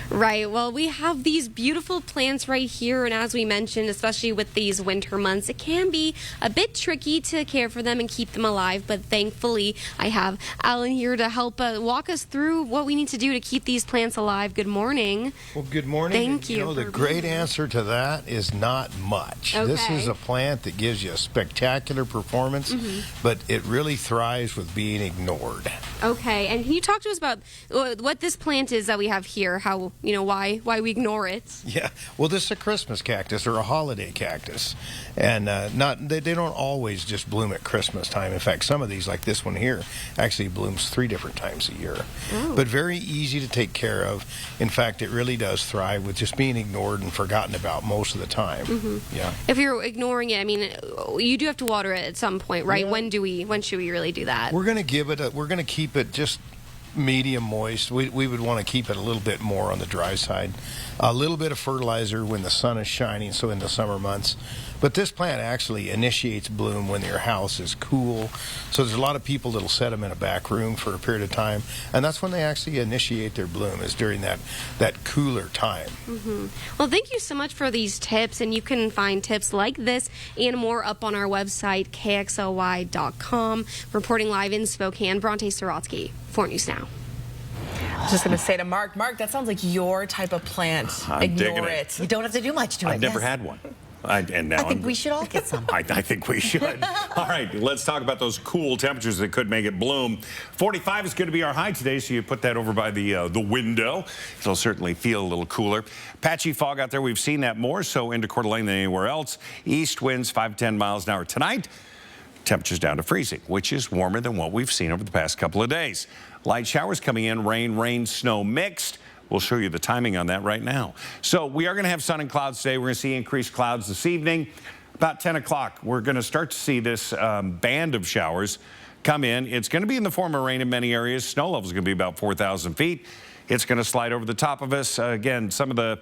Right. Well, we have these beautiful plants right here. And as we mentioned, especially with these winter months, it can be a bit tricky to care for them and keep them alive. But thankfully, I have Alan here to help walk us through what we need to do to keep these plants alive. Good morning. Well, good morning. Thank you. You know, the great answer to that is not much. Okay. This is a plant that gives you a spectacular performance, but it really thrives with being ignored. Okay. And can you talk to us about what this plant is that we have here? How, why we ignore it? Yeah. Well, this is a Christmas cactus or a holiday cactus. And they don't always just bloom at Christmas time. In fact, some of these, like this one here, actually blooms 3 different times a year. Oh. But very easy to take care of. In fact, it really does thrive with just being ignored and forgotten about most of the time. Yeah. If you're ignoring it, I mean, you do have to water it at some point, right? Yeah. When should we really do that? We're going to keep it just medium moist. We would want to keep it a little bit more on the dry side. A little bit of fertilizer when the sun is shining, so in the summer months. But this plant actually initiates bloom when your house is cool. So there's a lot of people that'll set them in a back room for a period of time, and that's when they actually initiate their bloom, is during that cooler time. Well, thank you so much for these tips, and you can find tips like this and more up on our website, KXLY.com. Reporting live in Spokane, Bronte Sorotsky, 4 News Now. I was just going to say to Mark, that sounds like your type of plant. I'm digging Ignore it. You don't have to do much to it. I've never had one. And now I think we should all get some. I think we should. All right, let's talk about those cool temperatures that could make it bloom. 45 is going to be our high today, so you put that over by the window. It'll certainly feel a little cooler. Patchy fog out there. We've seen that more so into Coeur d'Alene than anywhere else. East winds 5 to 10 miles an hour tonight. Temperatures down to freezing, which is warmer than what we've seen over the past couple of days. Light showers coming in, rain, snow mixed. We'll show you the timing on that right now. So we are going to have sun and clouds today. We're going to see increased clouds this evening. About 10 o'clock, we're going to start to see this band of showers come in. It's going to be in the form of rain in many areas. Snow level is going to be about 4,000 feet. It's going to slide over the top of us. Again, some of the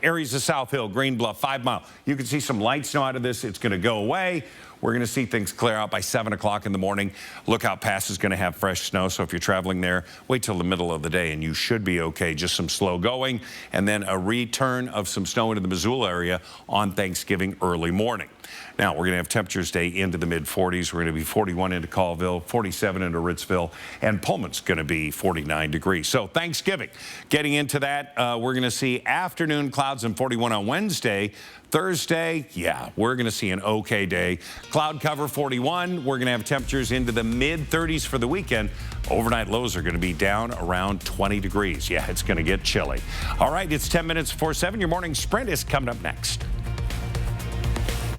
areas of South Hill, Green Bluff, 5 Mile. You can see some light snow out of this. It's going to go away. We're going to see things clear out by 7 o'clock in the morning. Lookout Pass is going to have fresh snow, so if you're traveling there, wait till the middle of the day and you should be okay. Just some slow going, and then a return of some snow into the Missoula area on Thanksgiving early morning. Now, we're going to have temperatures stay into the mid-40s. We're going to be 41 into Colville, 47 into Ritzville, and Pullman's going to be 49 degrees. So Thanksgiving, getting into that, we're going to see afternoon clouds and 41 on Wednesday. Thursday, yeah, we're going to see an okay day. Cloud cover 41. We're going to have temperatures into the mid-30s for the weekend. Overnight lows are going to be down around 20 degrees. Yeah, it's going to get chilly. All right, it's 10 minutes before 7. Your morning sprint is coming up next.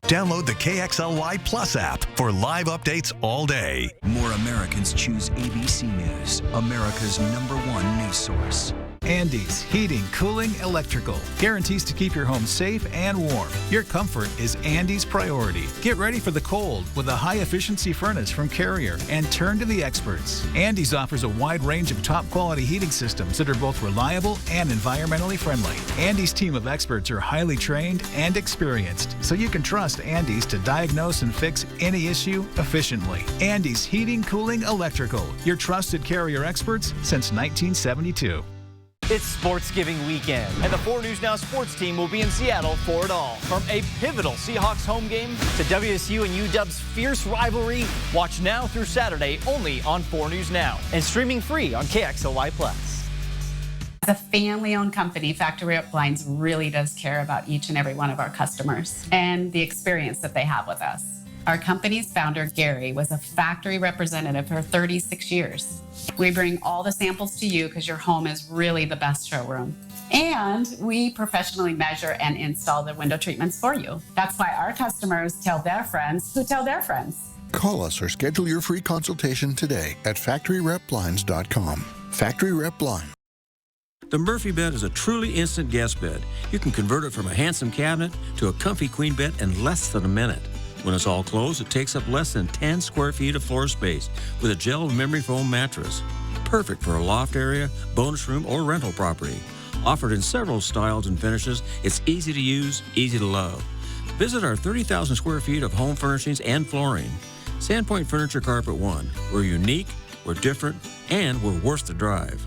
Download the KXLY Plus app for live updates all day. More Americans choose ABC News, America's #1 news source. Andes Heating, Cooling, Electrical guarantees to keep your home safe and warm. Your comfort is Andes' priority. Get ready for the cold with a high-efficiency furnace from Carrier and turn to the experts. Andes offers a wide range of top-quality heating systems that are both reliable and environmentally friendly. Andes' team of experts are highly trained and experienced, so you can trust Andes to diagnose and fix any issue efficiently. Andes Heating, Cooling, Electrical, your trusted Carrier experts since 1972. It's Sports Giving weekend, and the 4 News Now sports team will be in Seattle for it all. From a pivotal Seahawks home game to WSU and UW's fierce rivalry, watch now through Saturday only on 4 News Now and streaming free on KXLY+. As a family-owned company, Factory Rep Blinds really does care about each and every one of our customers and the experience that they have with us. Our company's founder, Gary, was a factory representative for 36 years. We bring all the samples to you because your home is really the best showroom. And we professionally measure and install the window treatments for you. That's why our customers tell their friends who tell their friends. Call us or schedule your free consultation today at FactoryRepBlinds.com. Factory Rep Blinds. The Murphy bed is a truly instant guest bed. You can convert it from a handsome cabinet to a comfy queen bed in less than a minute. When it's all closed, it takes up less than 10 square feet of floor space with a gel memory foam mattress. Perfect for a loft area, bonus room, or rental property. Offered in several styles and finishes, it's easy to use, easy to love. Visit our 30,000 square feet of home furnishings and flooring. Sandpoint Furniture Carpet One. We're unique, we're different, and we're worth the drive.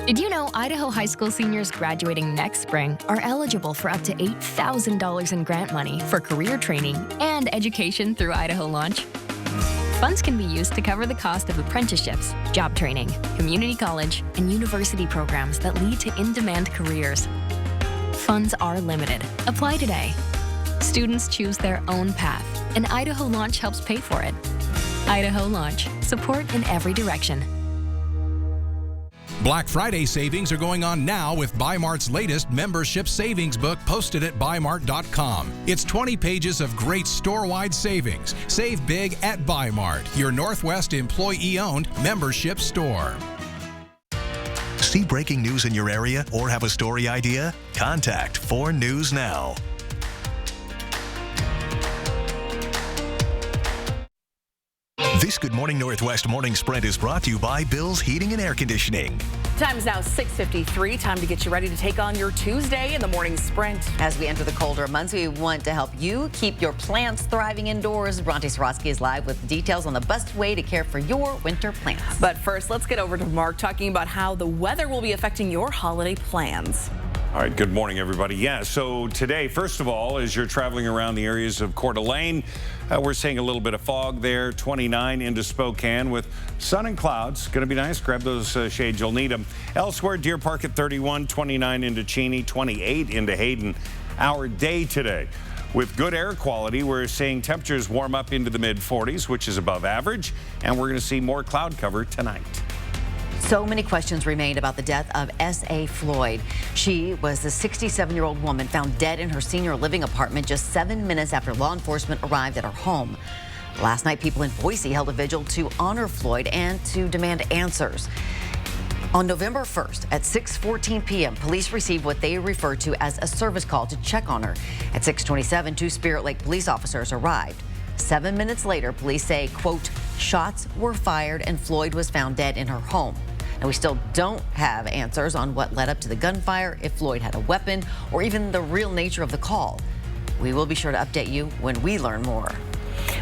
Did you know Idaho high school seniors graduating next spring are eligible for up to $8,000 in grant money for career training and education through Idaho Launch? Funds can be used to cover the cost of apprenticeships, job training, community college, and university programs that lead to in-demand careers. Funds are limited. Apply today. Students choose their own path, and Idaho Launch helps pay for it. Idaho Launch. Support in every direction. Black Friday savings are going on now with Bi-Mart's latest membership savings book posted at Bi-Mart.com. It's 20 pages of great store-wide savings. Save big at Bi-Mart, your Northwest employee-owned membership store. See breaking news in your area or have a story idea? Contact 4 News Now. This Good Morning Northwest Morning Sprint is brought to you by Bill's Heating and Air Conditioning. Time is now 6:53. Time to get you ready to take on your Tuesday in the morning sprint. As we enter the colder months, we want to help you keep your plants thriving indoors. Bronte Swarovski is live with details on the best way to care for your winter plants. But first, let's get over to Mark talking about how the weather will be affecting your holiday plans. All right, good morning, everybody. Yeah, so today, first of all, as you're traveling around the areas of Coeur d'Alene, we're seeing a little bit of fog there, 29 into Spokane with sun and clouds. Going to be nice. Grab those shades. You'll need them. Elsewhere, Deer Park at 31, 29 into Cheney, 28 into Hayden. Our day today. With good air quality, we're seeing temperatures warm up into the mid-40s, which is above average, and we're going to see more cloud cover tonight. So many questions remained about the death of S.A. Floyd. She was a 67-year-old woman found dead in her senior living apartment just 7 minutes after law enforcement arrived at her home. Last night, people in Boise held a vigil to honor Floyd and to demand answers. On November 1st at 6:14 p.m., police received what they referred to as a service call to check on her. At 6:27, 2 Spirit Lake police officers arrived. 7 minutes later, police say, quote, shots were fired and Floyd was found dead in her home. And we still don't have answers on what led up to the gunfire, if Floyd had a weapon, or even the real nature of the call. We will be sure to update you when we learn more.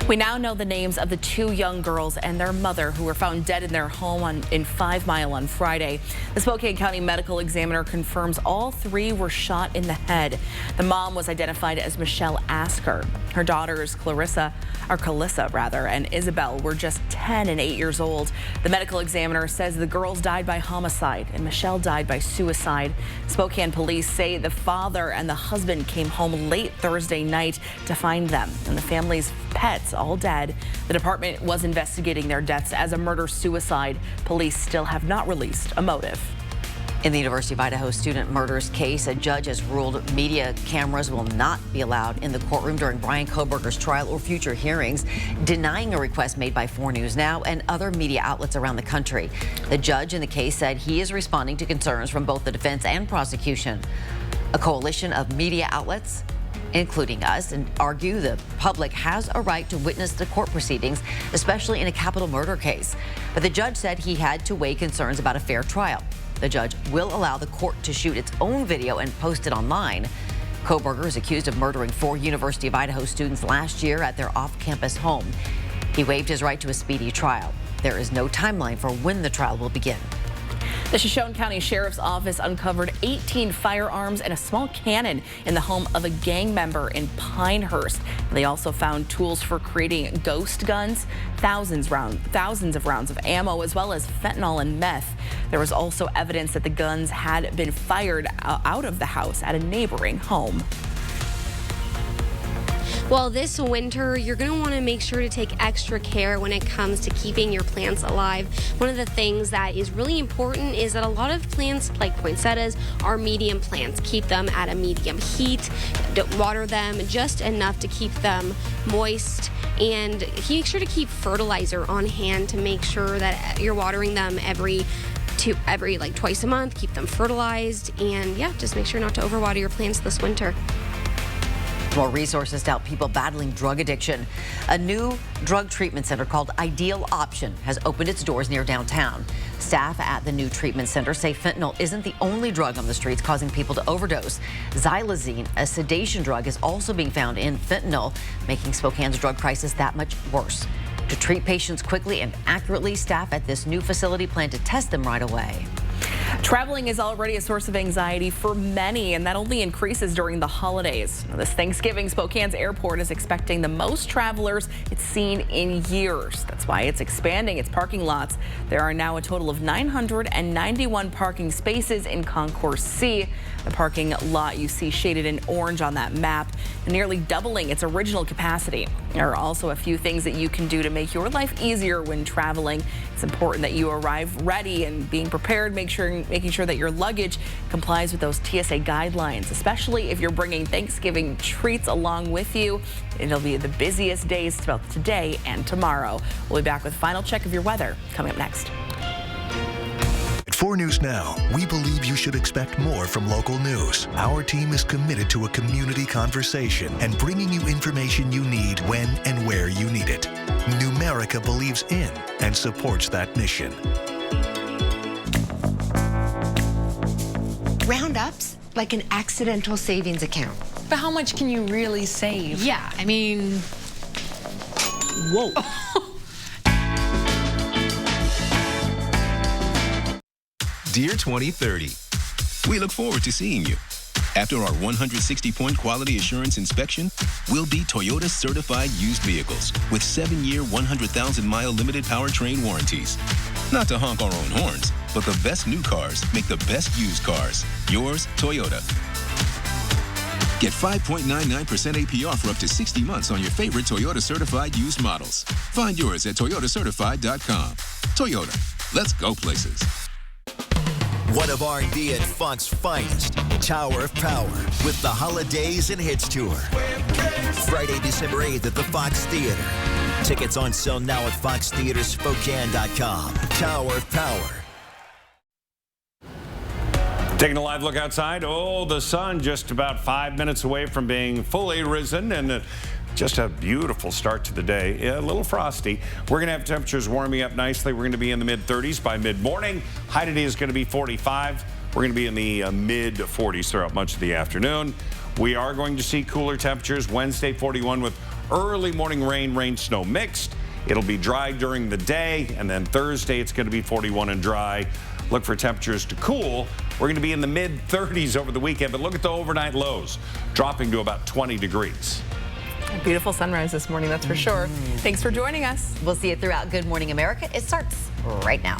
We now know the names of the 2 young girls and their mother who were found dead in their home in 5 Mile on Friday. The Spokane County Medical Examiner confirms all 3 were shot in the head. The mom was identified as Michelle Asker. Her daughters, Calissa, and Isabel were just 10 and 8 years old. The medical examiner says the girls died by homicide and Michelle died by suicide. Spokane police say the father and the husband came home late Thursday night to find them and the family's pets all dead. The department was investigating their deaths as a murder-suicide. Police still have not released a motive. In the University of Idaho student murders case, a judge has ruled media cameras will not be allowed in the courtroom during Brian Kohberger's trial or future hearings, denying a request made by 4 News Now and other media outlets around the country. The judge in the case said he is responding to concerns from both the defense and prosecution. A coalition of media outlets, including us, and argue the public has a right to witness the court proceedings, especially in a capital murder case. But the judge said he had to weigh concerns about a fair trial. The judge will allow the court to shoot its own video and post it online. Kohberger is accused of murdering 4 University of Idaho students last year at their off-campus home. He waived his right to a speedy trial. There is no timeline for when the trial will begin. The Shoshone County Sheriff's Office uncovered 18 firearms and a small cannon in the home of a gang member in Pinehurst. They also found tools for creating ghost guns, thousands of rounds of ammo, as well as fentanyl and meth. There was also evidence that the guns had been fired out of the house at a neighboring home. Well, this winter, you're going to want to make sure to take extra care when it comes to keeping your plants alive. One of the things that is really important is that a lot of plants, like poinsettias, are medium plants. Keep them at a medium heat. Don't water them just enough to keep them moist. And make sure to keep fertilizer on hand to make sure that you're watering them every twice a month. Keep them fertilized. And yeah, just make sure not to overwater your plants this winter. More resources to help people battling drug addiction. A new drug treatment center called Ideal Option has opened its doors near downtown. Staff at the new treatment center say fentanyl isn't the only drug on the streets causing people to overdose. Xylazine, a sedation drug, is also being found in fentanyl, making Spokane's drug crisis that much worse. To treat patients quickly and accurately, staff at this new facility plan to test them right away. Traveling is already a source of anxiety for many, and that only increases during the holidays. This Thanksgiving, Spokane's airport is expecting the most travelers it's seen in years. That's why it's expanding its parking lots. There are now a total of 991 parking spaces in Concourse C. The parking lot you see shaded in orange on that map, nearly doubling its original capacity. There are also a few things that you can do to make your life easier when traveling. It's important that you arrive ready and being prepared, making sure that your luggage complies with those TSA guidelines, especially if you're bringing Thanksgiving treats along with you. It'll be the busiest days throughout today and tomorrow. We'll be back with a final check of your weather coming up next. At 4 News Now, we believe you should expect more from local news. Our team is committed to a community conversation and bringing you information you need when and where you need it. Numerica believes in and supports that mission. Roundup's like an accidental savings account. But how much can you really save? Yeah, I mean, whoa. Dear 2030, we look forward to seeing you. After our 160-point quality assurance inspection, we'll be Toyota certified used vehicles with 7-year, 100,000-mile limited powertrain warranties. Not to honk our own horns, but the best new cars make the best used cars. Yours, Toyota. Get 5.99% APR for up to 60 months on your favorite Toyota certified used models. Find yours at toyotacertified.com. Toyota, let's go places. One of R&B and funk's finest, Tower of Power, with the Holidays and Hits Tour. Friday, December 8th at the Fox Theater. Tickets on sale now at foxtheaterspokane.com. Tower of Power. Taking a live look outside. Oh, the sun just about 5 minutes away from being fully risen, and just a beautiful start to the day. A little frosty. We're going to have temperatures warming up nicely. We're going to be in the mid-30s by mid-morning. High today is going to be 45. We're going to be in the mid-40s throughout much of the afternoon. We are going to see cooler temperatures. Wednesday, 41 with early morning rain, snow mixed. It'll be dry during the day, and then Thursday it's going to be 41 and dry. Look for temperatures to cool. We're going to be in the mid-30s over the weekend, but look at the overnight lows, dropping to about 20 degrees. A beautiful sunrise this morning, that's for sure. Thanks for joining us. We'll see it throughout Good Morning America. It starts right now.